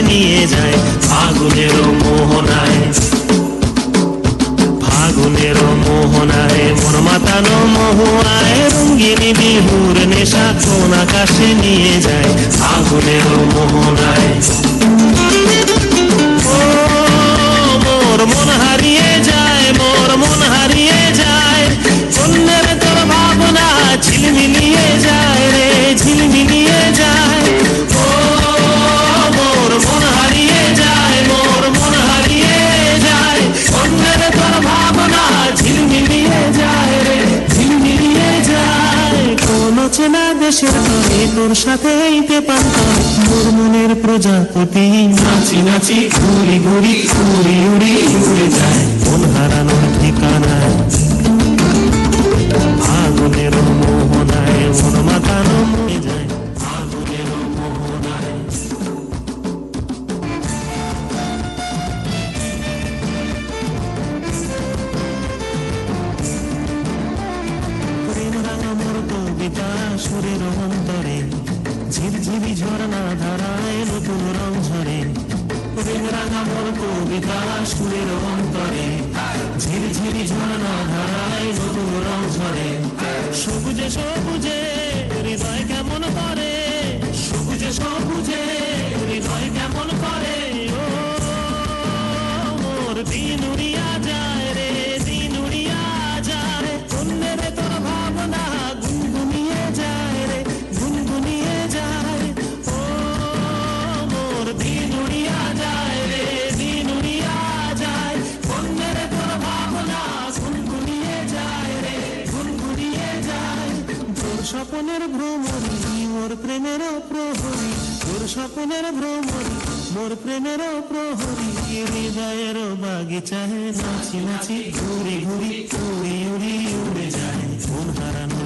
নিয়ে যায় ফাগুনের মোহনায়। ফাগুনের মোহনায় মন মাতানো মহুয়ায় রঙ্গিনী বিহুর নেশা কোন আকাশে নিয়ে যায় ফাগুনের মোহনায়। ও মোর মন হারিয়ে যায়, মোর মন হারিয়ে যায়, অন্যের তোর ভাবনা ঝিলমিলিয়ে যায় রে, ঝিলমিলিয়ে যায়। ও মোর মন হারিয়ে যায়, মোর মন হারিয়ে যায়, অন্যের তোর ভাবনা ঝিলমিলিয়ে যায় রে, ঝিলমিলিয়ে যায়। কোন চেনা দেশের তরে তোর সাথে মোর মনের প্রজাপতি নাচি নাচি ঘুরি ঘুরি উড়ি উড়ি উড়ে যায় মন হারানোর ঠিকানায়। ফাগুনের মোহনায় মন মাতানো মরে যায় ফাগুনের মোহনায়। প্রেম রাঙা মোর কবিতা সুরের অন্তরে ঝিরঝিরি ঝর্ণা ধারায় নতুন রং ঝরে। প্রেম রাঙা মোর কবিতা সুরের অন্তরে ঝিরঝিরি ঝর্ণা ধারায় নতুন রং ঝরে। সবুজে সবুজে হৃদয় কেমন করে, সবুজে সবুজে হৃদয় কেমন করে। ও মোর দিন উড়িয়া যায় রে, দিন উড়িয়া যায়, অন্যের তোর ভাবনা গুনগুনিয়ে যায় রে, গুনগুনিয়ে যায়। ও মোর দিন উড়িয়া যায় রে, দিন উড়িয়া যায়, অন্যের তোর ভাবনা গুনগুনিয়ে যায় রে, গুনগুনিয়ে যায়। তোর স্বপ্নের ভ্রমরি মোর প্রেমের প্রহরী, তোর স্বপ্নের ভ্রমরি মোর প্রেমের প্রহরী, হৃদয়ের বাগিচায় নাচি নাচি ঘুরি ঘুরি উড়ি উড়ি উড়ে যায় মন হারানো